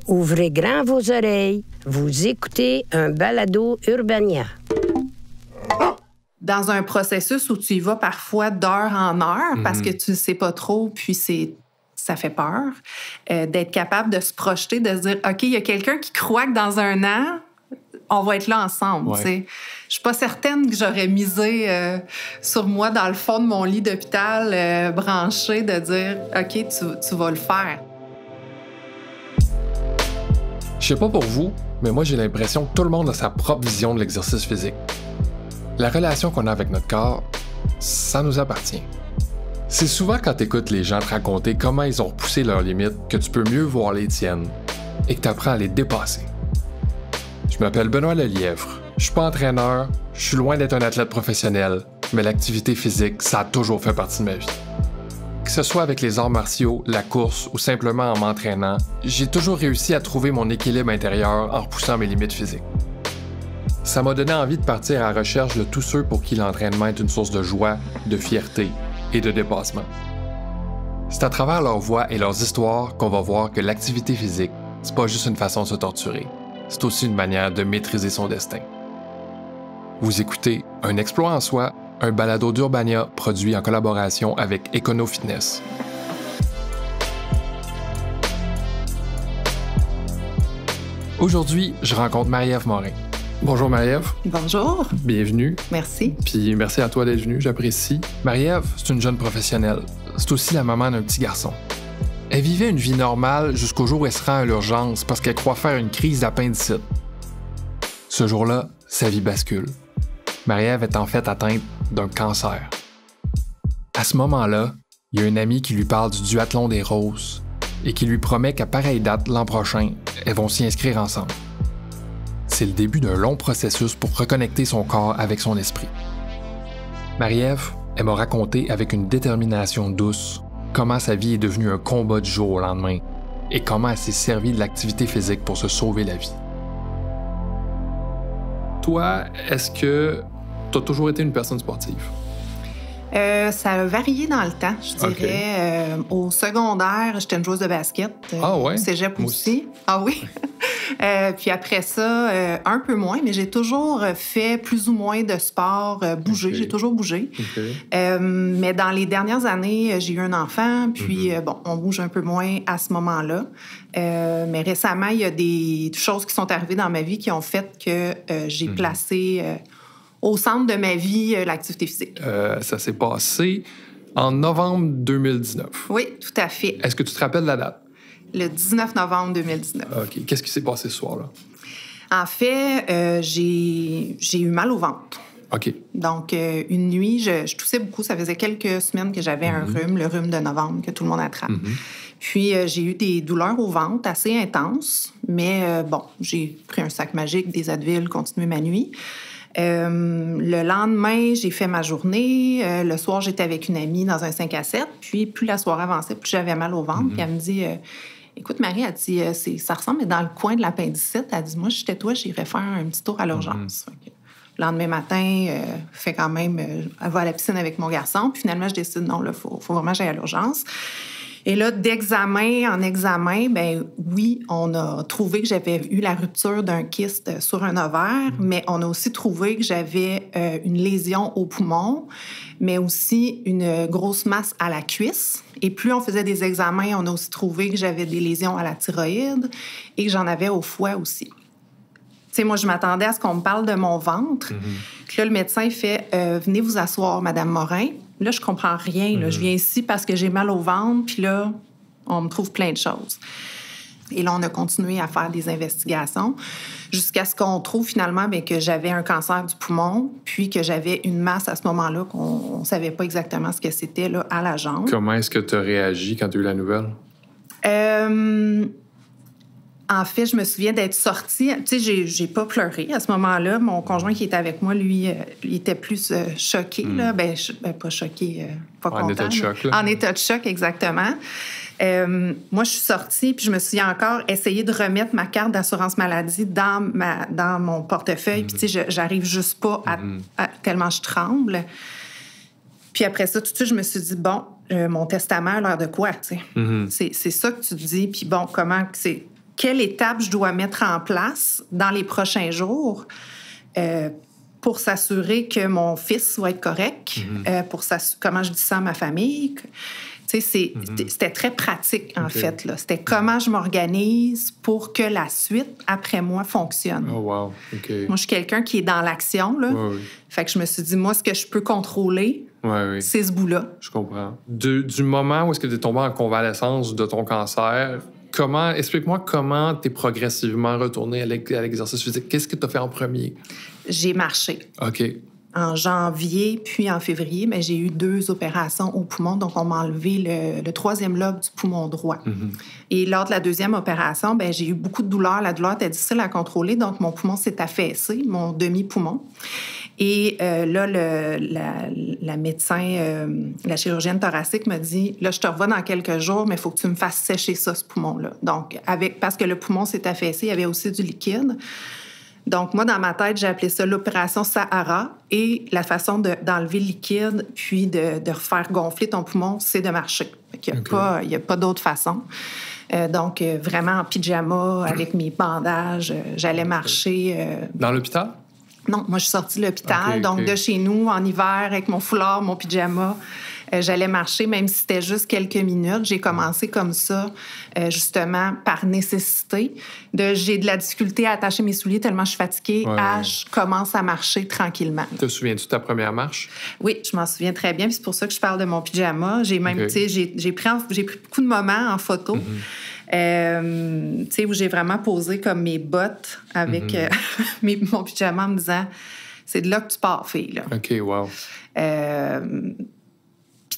Ouvrez grand vos oreilles. Vous écoutez un balado Urbania. Dans un processus où tu y vas parfois d'heure en heure parce que tu ne sais pas trop, puis ça fait peur, d'être capable de se projeter, de se dire « OK, il y a quelqu'un qui croit que dans un an, on va être là ensemble. Ouais. » Je ne suis pas certaine que j'aurais misé sur moi dans le fond de mon lit d'hôpital branché de dire « OK, tu vas le faire. » Je sais pas pour vous, mais moi j'ai l'impression que tout le monde a sa propre vision de l'exercice physique. La relation qu'on a avec notre corps, ça nous appartient. C'est souvent quand t'écoutes les gens te raconter comment ils ont repoussé leurs limites que tu peux mieux voir les tiennes et que t'apprends à les dépasser. Je m'appelle Benoît Lelièvre, je suis pas entraîneur, je suis loin d'être un athlète professionnel, mais l'activité physique, ça a toujours fait partie de ma vie. Que ce soit avec les arts martiaux, la course ou simplement en m'entraînant, j'ai toujours réussi à trouver mon équilibre intérieur en repoussant mes limites physiques. Ça m'a donné envie de partir à la recherche de tous ceux pour qui l'entraînement est une source de joie, de fierté et de dépassement. C'est à travers leurs voix et leurs histoires qu'on va voir que l'activité physique, c'est pas juste une façon de se torturer, c'est aussi une manière de maîtriser son destin. Vous écoutez Un exploit en soi, un balado d'Urbania produit en collaboration avec Econo Fitness. Aujourd'hui, je rencontre Marie-Ève Morin. Bonjour Marie-Ève. Bonjour. Bienvenue. Merci. Puis merci à toi d'être venue, j'apprécie. Marie-Ève, c'est une jeune professionnelle. C'est aussi la maman d'un petit garçon. Elle vivait une vie normale jusqu'au jour où elle se rend à l'urgence parce qu'elle croit faire une crise d'appendicite. Ce jour-là, sa vie bascule. Marie-Ève est en fait atteinte d'un cancer. À ce moment-là, il y a un ami qui lui parle du duathlon des roses et qui lui promet qu'à pareille date l'an prochain, elles vont s'y inscrire ensemble. C'est le début d'un long processus pour reconnecter son corps avec son esprit. Marie-Ève, elle m'a raconté avec une détermination douce comment sa vie est devenue un combat du jour au lendemain et comment elle s'est servie de l'activité physique pour se sauver la vie. Toi, est-ce que tu as toujours été une personne sportive? Ça a varié dans le temps, je dirais. Okay. Au secondaire, j'étais une joueuse de basket. Au cégep aussi. Ah oui? Puis après ça, un peu moins, mais j'ai toujours fait plus ou moins de sport, bouger. Okay. J'ai toujours bougé. Okay. Mais dans les dernières années, j'ai eu un enfant, puis on bouge un peu moins à ce moment-là. Mais récemment, il y a des choses qui sont arrivées dans ma vie qui ont fait que j'ai placé au centre de ma vie l'activité physique. Ça s'est passé en novembre 2019. Oui, tout à fait. Est-ce que tu te rappelles la date? Le 19 novembre 2019. OK. Qu'est-ce qui s'est passé ce soir-là? En fait, j'ai eu mal au ventre. OK. Donc, une nuit, je toussais beaucoup. Ça faisait quelques semaines que j'avais un rhume, le rhume de novembre que tout le monde attrape. Puis, j'ai eu des douleurs au ventre assez intenses. Mais j'ai pris un sac magique, des Advil, continué ma nuit. Le lendemain, j'ai fait ma journée. Le soir, j'étais avec une amie dans un 5 à 7. Puis, plus la soirée avançait, plus j'avais mal au ventre. Puis, elle me dit... Écoute, Marie, elle dit, ça ressemble, mais dans le coin de l'appendicite. Elle dit, moi, si j'étais toi, j'irais faire un petit tour à l'urgence. Okay. Le lendemain matin, fait quand même, elle va à la piscine avec mon garçon. Puis finalement, je décide, non, là, faut vraiment que j'aille à l'urgence. Et là, d'examen en examen, oui, on a trouvé que j'avais eu la rupture d'un kyste sur un ovaire, mais on a aussi trouvé que j'avais une lésion au poumon, mais aussi une grosse masse à la cuisse. Et plus on faisait des examens, on a aussi trouvé que j'avais des lésions à la thyroïde et que j'en avais au foie aussi. Tu sais, moi, je m'attendais à ce qu'on me parle de mon ventre. Puis là, le médecin fait « Venez vous asseoir, Madame Morin. » Là, je comprends rien. Là. Je viens ici parce que j'ai mal au ventre, puis là, on me trouve plein de choses. Et là, on a continué à faire des investigations jusqu'à ce qu'on trouve finalement que j'avais un cancer du poumon, puis que j'avais une masse à ce moment-là qu'on ne savait pas exactement ce que c'était là, à la jambe. Comment est-ce que tu as réagi quand tu as eu la nouvelle? En fait, je me souviens d'être sortie. Tu sais, j'ai pas pleuré à ce moment-là. Mon conjoint qui était avec moi, lui, il était plus choqué. Là. Pas choqué, pas content. En état de choc, là. En état de choc, exactement. Moi, je suis sortie, puis je me suis encore essayé de remettre ma carte d'assurance maladie dans mon portefeuille. Puis, tu sais, j'arrive juste pas à tellement je tremble. Puis après ça, tout de suite, je me suis dit, bon, mon testament a l'air de quoi, tu sais? C'est ça que tu te dis. Puis bon, comment c'est... quelle étape je dois mettre en place dans les prochains jours pour s'assurer que mon fils va être correct, comment je dis ça à ma famille. Tu sais, c'était très pratique, en fait. Là. C'était comment je m'organise pour que la suite, après moi, fonctionne. Oh, wow. OK. Moi, je suis quelqu'un qui est dans l'action. Là. Oui. Fait que je me suis dit, moi, ce que je peux contrôler, c'est ce bout-là. Je comprends. Du moment où est-ce que tu es tombé en convalescence de ton cancer, explique-moi comment tu es progressivement retourné à l'exercice physique. Qu'est-ce que tu as fait en premier? J'ai marché. OK. En janvier, puis en février, mais j'ai eu 2 opérations au poumon. Donc, on m'a enlevé le 3e lobe du poumon droit. Et lors de la 2e opération, j'ai eu beaucoup de douleur. La douleur était difficile à contrôler, donc mon poumon s'est affaissé, mon demi-poumon. Et là, la médecin, la chirurgienne thoracique m'a dit, là, je te revois dans quelques jours, mais il faut que tu me fasses sécher ça, ce poumon-là. Donc, parce que le poumon s'est affaissé, il y avait aussi du liquide. Donc, moi, dans ma tête, j'ai appelé ça l'opération Sahara. Et la façon d'enlever le liquide puis de refaire gonfler ton poumon, c'est de marcher. Il n'y a pas d'autre façon. Donc, vraiment en pyjama, avec mes bandages, j'allais marcher. Dans l'hôpital? Non, moi, je suis sortie de l'hôpital. Donc, de chez nous, en hiver, avec mon foulard, mon pyjama, j'allais marcher, même si c'était juste quelques minutes. J'ai commencé comme ça, justement, par nécessité. J'ai de la difficulté à attacher mes souliers tellement je suis fatiguée. Je commence à marcher tranquillement. Te souviens-tu de ta première marche? Oui, je m'en souviens très bien. Puis c'est pour ça que je parle de mon pyjama. J'ai même, tu sais, j'ai pris beaucoup de moments en photo. Tu sais, où j'ai vraiment posé comme mes bottes avec mon pyjama en me disant, c'est de là que tu pars, fille. Là. OK, wow.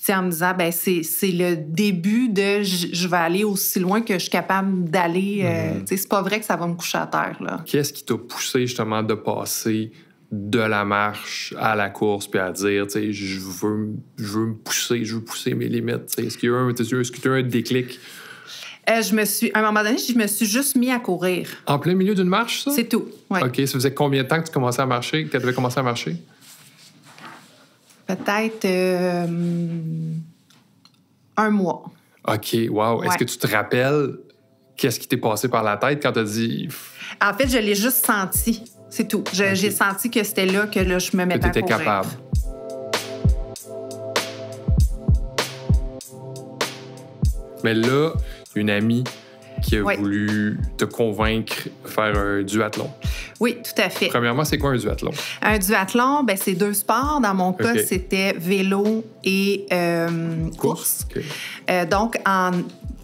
En me disant, c'est le début de je vais aller aussi loin que je suis capable d'aller. C'est pas vrai que ça va me coucher à terre. Là. Qu'est-ce qui t'a poussé justement de passer de la marche à la course puis à dire, je veux pousser mes limites? Est-ce qu'il y a eu un déclic? À un moment donné, je me suis juste mis à courir. En plein milieu d'une marche, ça? C'est tout, oui. OK, ça faisait combien de temps que tu commençais à marcher, que tu avais commencé à marcher? Peut-être 1 mois. OK, wow. Ouais. Est-ce que tu te rappelles qu'est-ce qui t'est passé par la tête quand tu as dit... En fait, je l'ai juste senti. C'est tout. J'ai senti que c'était là que là, je me mettais à courir. Que tu étais capable. Mais là, une amie qui a voulu te convaincre de faire un duathlon. Oui, tout à fait. Premièrement, c'est quoi un duathlon? Un duathlon, c'est 2 sports. Dans mon cas, c'était vélo et course. Okay. Donc,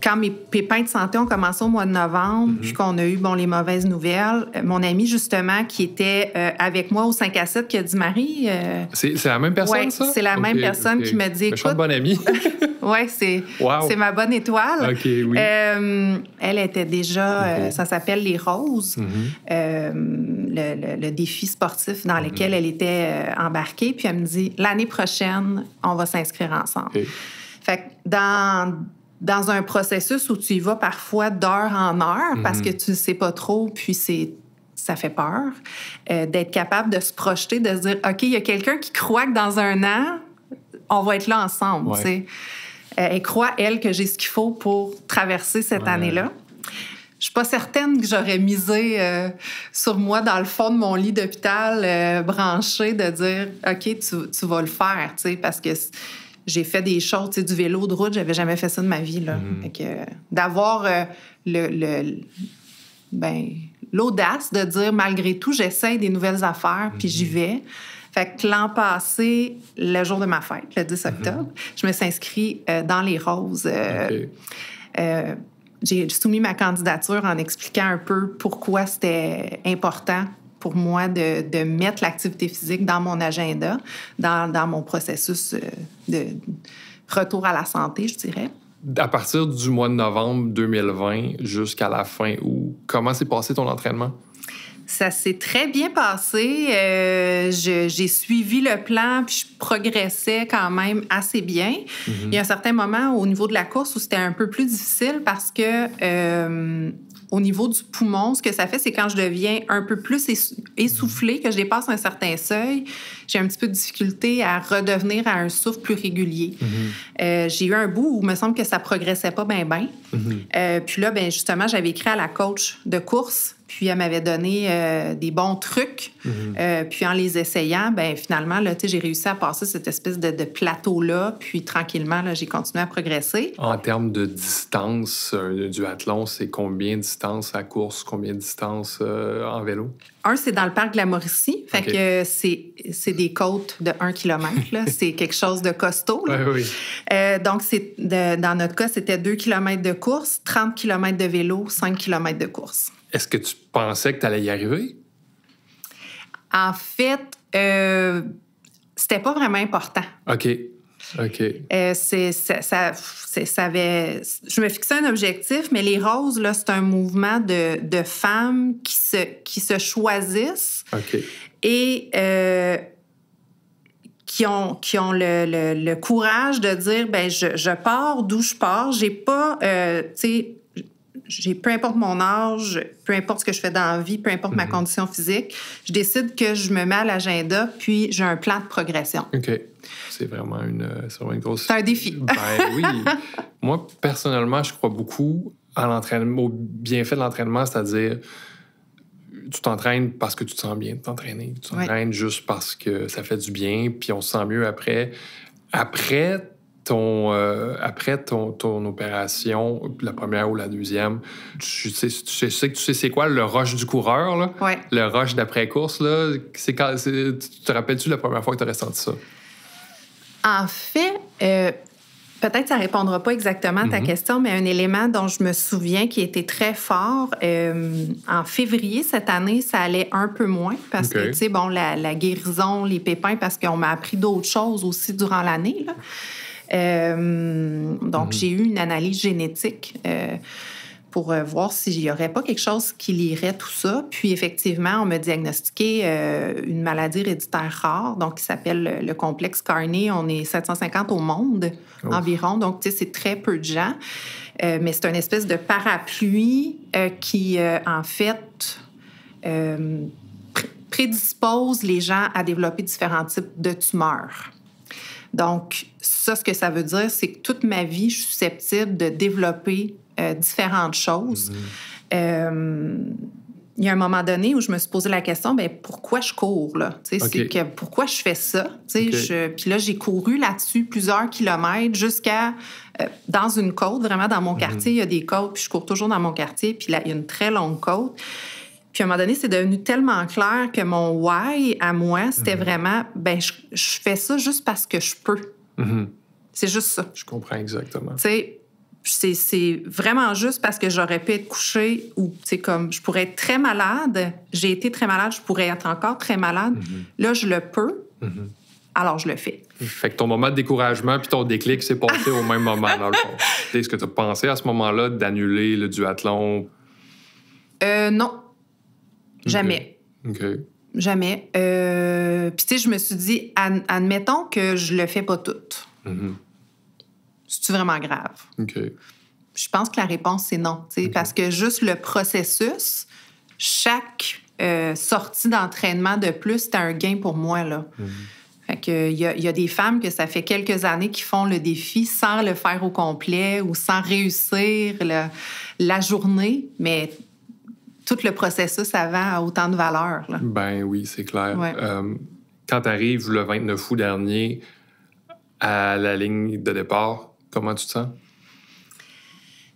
quand mes pépins de santé ont commencé au mois de novembre, puis qu'on a eu les mauvaises nouvelles, mon ami, justement, qui était avec moi au 5 à 7, qui a dit, Marie... C'est la même personne, ça? Oui, c'est la même personne qui m'a dit, écoute... Méchante bonne amie. Oui, c'est ma bonne étoile. OK, oui. Elle était déjà... ça s'appelle les Roses, le défi sportif dans lequel elle était embarquée. Puis elle me dit, l'année prochaine, on va s'inscrire ensemble. Okay. Fait que dans un processus où tu y vas parfois d'heure en heure parce que tu ne sais pas trop, puis ça fait peur, d'être capable de se projeter, de se dire, OK, il y a quelqu'un qui croit que dans 1 an, on va être là ensemble. Ouais. Elle croit, elle, que j'ai ce qu'il faut pour traverser cette année-là. Je suis pas certaine que j'aurais misé sur moi dans le fond de mon lit d'hôpital branché, de dire, OK, tu vas le faire, parce que... J'ai fait des choses, du vélo de route, j'avais jamais fait ça de ma vie. Là. Fait que, d'avoir l'audace de dire, malgré tout, j'essaie des nouvelles affaires, puis j'y vais. Fait que l'an passé, le jour de ma fête, le 10 octobre, je me suis inscrite dans les Roses. J'ai soumis ma candidature en expliquant un peu pourquoi c'était important pour moi de mettre l'activité physique dans mon agenda, dans mon processus de retour à la santé, je dirais. À partir du mois de novembre 2020 jusqu'à la fin août, comment s'est passé ton entraînement? Ça s'est très bien passé. J'ai suivi le plan, puis je progressais quand même assez bien. Il y a un certain moment au niveau de la course où c'était un peu plus difficile parce que au niveau du poumon, ce que ça fait, c'est quand je deviens un peu plus essoufflée, que je dépasse un certain seuil, j'ai un petit peu de difficulté à redevenir à un souffle plus régulier. J'ai eu un bout où il me semble que ça progressait pas bien. Puis là, ben justement, j'avais écrit à la coach de course, puis elle m'avait donné des bons trucs. Puis en les essayant, ben finalement, là, j'ai réussi à passer cette espèce de plateau-là. Puis tranquillement, là, j'ai continué à progresser. En termes de distance, un duathlon, c'est combien de distance à course, combien de distance en vélo? C'est dans le parc de la Mauricie. Fait que c'est des côtes de 1 km. Là. C'est quelque chose de costaud. Là. Oui. Donc, dans notre cas, c'était 2 km de course, 30 km de vélo, 5 km de course. Est-ce que tu pensais que tu allais y arriver? En fait, c'était pas vraiment important. OK. Je me fixais un objectif, mais les roses, là, c'est un mouvement de femmes qui se choisissent et qui ont le courage de dire, ben je pars d'où je pars. J'ai pas, peu importe mon âge, peu importe ce que je fais dans la vie, peu importe ma condition physique, je décide que je me mets à l'agenda, puis j'ai un plan de progression. OK. C'est vraiment une grosse... C'est un défi. Ben oui. Moi, personnellement, je crois beaucoup à l'entraînement, au bienfait de l'entraînement, c'est-à-dire tu t'entraînes parce que tu te sens bien de t'entraîner. Tu t'entraînes juste parce que ça fait du bien, puis on se sent mieux après. Après ton opération, la première ou la deuxième, tu sais c'est quoi le rush du coureur, là? Ouais. Le rush d'après-course, là, tu te rappelles-tu la première fois que tu as ressenti ça? En fait, peut-être que ça ne répondra pas exactement à ta question, mais un élément dont je me souviens qui était très fort, en février cette année, ça allait un peu moins parce que, tu sais, bon, la guérison, les pépins, parce qu'on m'a appris d'autres choses aussi durant l'année, là. Donc, j'ai eu une analyse génétique pour voir s'il n'y aurait pas quelque chose qui lierait tout ça. Puis, effectivement, on m'a diagnostiqué une maladie héréditaire rare, donc qui s'appelle le complexe Carney. On est 750 au monde environ, donc, tu sais, c'est très peu de gens. Mais c'est une espèce de parapluie qui, en fait, prédispose les gens à développer différents types de tumeurs. Donc, ça, ce que ça veut dire, c'est que toute ma vie, je suis susceptible de développer différentes choses. Il y a un moment donné où je me suis posé la question, bien, pourquoi je cours, là? Pourquoi je fais ça? Puis là, j'ai couru là-dessus plusieurs kilomètres jusqu'à dans une côte, vraiment dans mon quartier. Il y a des côtes, puis je cours toujours dans mon quartier, puis là, il y a une très longue côte. Puis à un moment donné, c'est devenu tellement clair que mon why à moi, c'était vraiment, ben je fais ça juste parce que je peux. C'est juste ça. Je comprends exactement. Tu sais, c'est vraiment juste parce que j'aurais pu être couchée ou, tu sais, comme je pourrais être très malade. J'ai été très malade, je pourrais être encore très malade. Là, je le peux. Alors, je le fais. Fait que ton moment de découragement puis ton déclic s'est passé au même moment, dans le fond. Est-ce que tu as pensé à ce moment-là d'annuler le duathlon? Non. Jamais. OK. Jamais. Puis, tu sais, je me suis dit, admettons que je le fais pas tout. C'est-tu vraiment grave? OK. Je pense que la réponse, c'est non. Parce que juste le processus, chaque sortie d'entraînement de plus, c'est un gain pour moi, là. Fait que, il y a des femmes que ça fait quelques années qui font le défi sans le faire au complet ou sans réussir la journée, mais tout le processus avant a autant de valeur, là. Ben oui, c'est clair. Ouais. Quand tu arrives le 29 août dernier à la ligne de départ, comment tu te sens?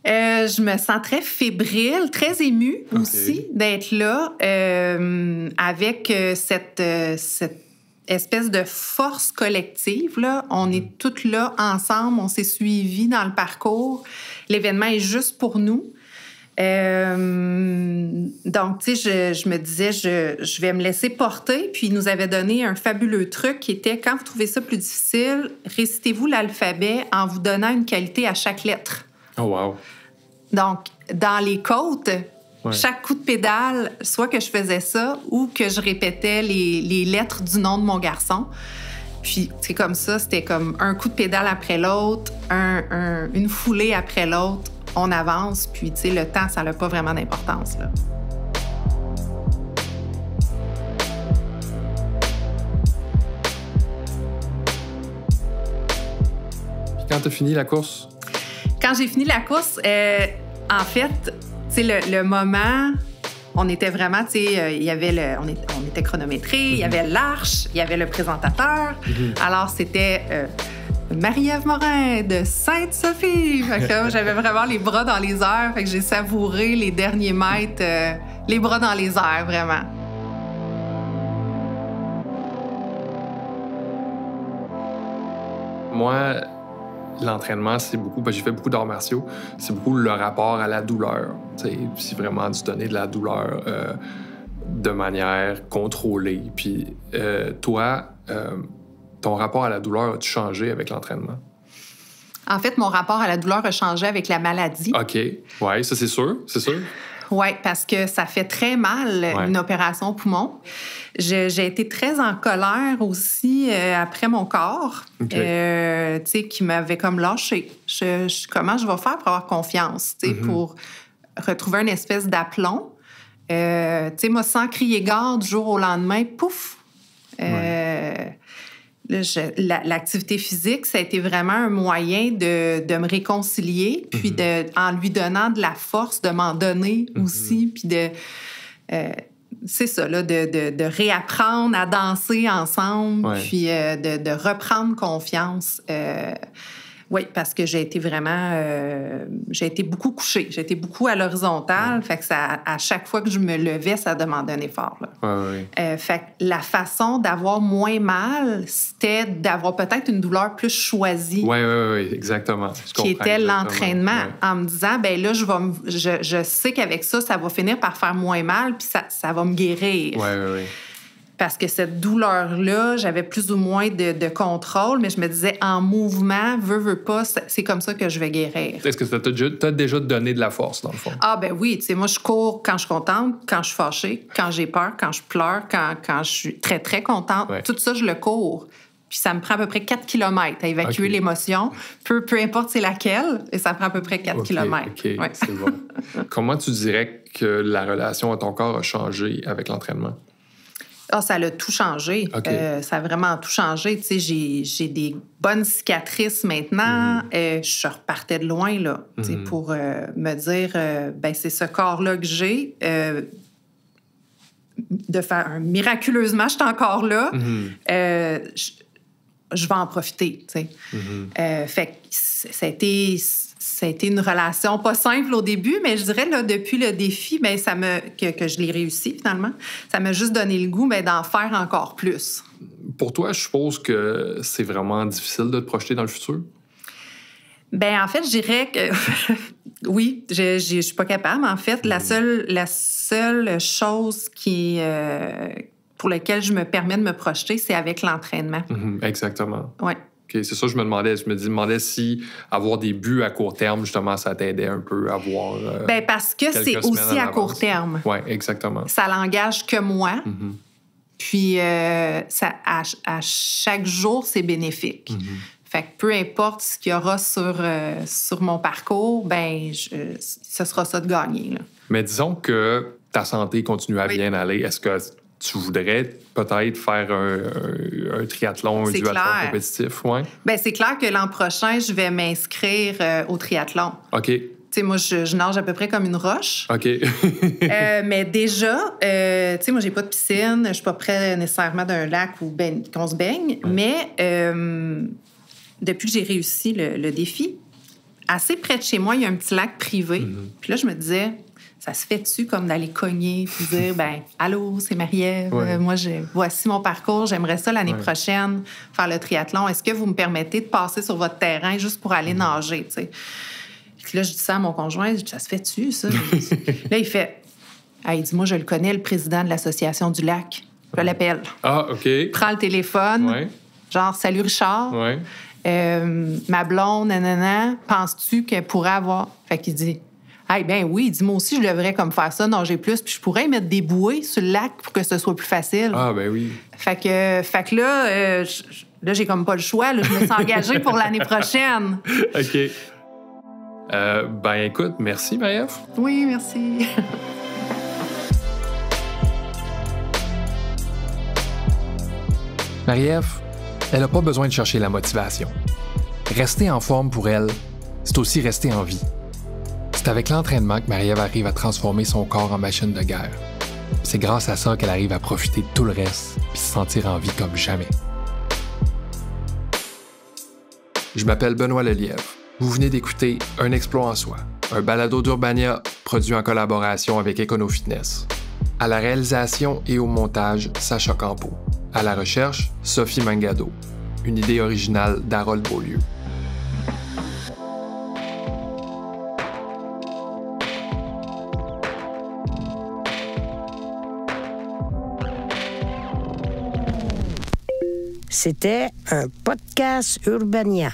Je me sens très fébrile, très émue aussi d'être là avec cette espèce de force collective, là. On est toutes là ensemble, on s'est suivis dans le parcours. L'événement est juste pour nous. Donc, tu sais, je me disais, je vais me laisser porter. Puis, il nous avait donné un fabuleux truc qui était, quand vous trouvez ça plus difficile, récitez-vous l'alphabet en vous donnant une qualité à chaque lettre. Oh, wow! Donc, dans les côtes, chaque coup de pédale, soit que je faisais ça ou que je répétais les lettres du nom de mon garçon. Puis, c'est comme ça, c'était comme un coup de pédale après l'autre, une foulée après l'autre. on avance, puis tu sais, le temps, ça n'a pas vraiment d'importance, là. Puis quand tu as fini la course? Quand j'ai fini la course, en fait, tu sais, le moment, on était vraiment, tu sais, il y avait on était chronométré, il y avait l'arche, il y avait le présentateur. Alors, c'était Marie-Ève Morin de Sainte-Sophie. Fait que là, j'avais vraiment les bras dans les airs. Fait que j'ai savouré les derniers mètres, les bras dans les airs, vraiment. Moi, l'entraînement, c'est beaucoup, j'ai fait beaucoup d'arts martiaux, c'est beaucoup le rapport à la douleur. C'est vraiment de se donner de la douleur de manière contrôlée. Puis toi, ton rapport à la douleur a-tu changé avec l'entraînement? En fait, mon rapport à la douleur a changé avec la maladie. OK. Oui, ça, c'est sûr. Oui, parce que ça fait très mal, une opération poumon. J'ai été très en colère aussi après mon corps, tu sais, qui m'avait comme lâché. Comment je vais faire pour avoir confiance, tu sais, pour retrouver une espèce d'aplomb. Tu sais, moi, sans crier gare du jour au lendemain, pouf! L'activité physique, ça a été vraiment un moyen de me réconcilier, puis en lui donnant de la force, de m'en donner aussi, puis c'est ça, là, de réapprendre à danser ensemble, puis de reprendre confiance. Oui, parce que j'ai été vraiment... j'ai été beaucoup couchée. J'ai été beaucoup à l'horizontale. Fait que ça, à chaque fois que je me levais, ça demandait un effort. Là. Fait que la façon d'avoir moins mal, c'était d'avoir peut-être une douleur plus choisie. Oui, exactement. Qui était l'entraînement. En me disant, ben là, je sais qu'avec ça, ça va finir par faire moins mal, puis ça va me guérir. Oui. Parce que cette douleur-là, j'avais plus ou moins de contrôle, mais je me disais, en mouvement, veux pas, c'est comme ça que je vais guérir. Est-ce que ça t'a déjà donné de la force, dans le fond? Ah, ben oui. Tu sais, moi, je cours quand je suis contente, quand je suis fâchée, quand j'ai peur, quand je pleure, quand je suis très, très contente. Tout ça, je le cours. Puis ça me prend à peu près 4 km à évacuer l'émotion. Peu importe c'est laquelle, et ça prend à peu près 4 km. OK, c'est bon. Comment tu dirais que la relation à ton corps a changé avec l'entraînement? Ah, ça a tout changé. Ça a vraiment tout changé. Tu sais, j'ai des bonnes cicatrices maintenant. Je repartais de loin, là, tu sais, pour me dire, ben c'est ce corps-là que j'ai. De faire miraculeusement, je suis encore là. Je vais en profiter, tu sais. Fait que ça a été une relation pas simple au début, mais je dirais, là, depuis le défi, bien, que je l'ai réussi, finalement, ça m'a juste donné le goût d'en faire encore plus. Pour toi, je suppose que c'est vraiment difficile de te projeter dans le futur? Bien, en fait, je dirais que... oui, je suis pas capable. En fait, la seule chose pour laquelle je me permets de me projeter, c'est avec l'entraînement. Exactement. Oui. OK, c'est ça que je me demandais. Je me demandais si avoir des buts à court terme, justement, ça t'aidait un peu à voir... Bien, parce que c'est aussi à court terme. Oui, exactement. Ça l'engage que moi. Puis, à chaque jour, c'est bénéfique. Fait que peu importe ce qu'il y aura sur mon parcours, ben ce sera ça de gagner. Là. Mais disons que ta santé continue à bien aller. Est-ce que tu voudrais peut-être faire un triathlon, un duathlon compétitif? Ouais? Bien, c'est clair que l'an prochain, je vais m'inscrire au triathlon. OK. Tu sais, moi, je nage à peu près comme une roche. OK. Mais déjà, tu sais, moi, j'ai pas de piscine. Je suis pas près nécessairement d'un lac où qu'on se baigne. Mais depuis que j'ai réussi le défi, assez près de chez moi, il y a un petit lac privé. Puis là, je me disais... Ça se fait-tu comme d'aller cogner puis dire, ben allô, c'est Marie-Ève, moi, voici mon parcours, j'aimerais ça l'année prochaine faire le triathlon. Est-ce que vous me permettez de passer sur votre terrain juste pour aller nager, tu sais? Puis là, je dis ça à mon conjoint, je dis, ça se fait-tu, ça? Là, il fait, il dit, moi, je le connais, le président de l'Association du lac. Je l'appelle. Ah, OK. Prends le téléphone, genre, salut Richard. Ma blonde, nanana, penses-tu qu'elle pourrait avoir... Fait qu'il dit... Ben oui, il dit, moi aussi, je devrais comme faire ça, nager plus, puis je pourrais mettre des bouées sur le lac pour que ce soit plus facile. Ah, ben oui. Fait que là, j'ai comme pas le choix. Là, je me suis engagée pour l'année prochaine. OK. Écoute, merci, Marie-Ève. Oui, merci. Marie-Ève, elle n'a pas besoin de chercher la motivation. Rester en forme pour elle, c'est aussi rester en vie. C'est avec l'entraînement que Marie-Ève arrive à transformer son corps en machine de guerre. C'est grâce à ça qu'elle arrive à profiter de tout le reste puis se sentir en vie comme jamais. Je m'appelle Benoît Lelièvre. Vous venez d'écouter Un exploit en soi, un balado d'Urbania produit en collaboration avec EconoFitness. À la réalisation et au montage, Sacha Campeau. À la recherche, Sophie Mangado. Une idée originale d'Harold Beaulieu. C'était un podcast Urbania.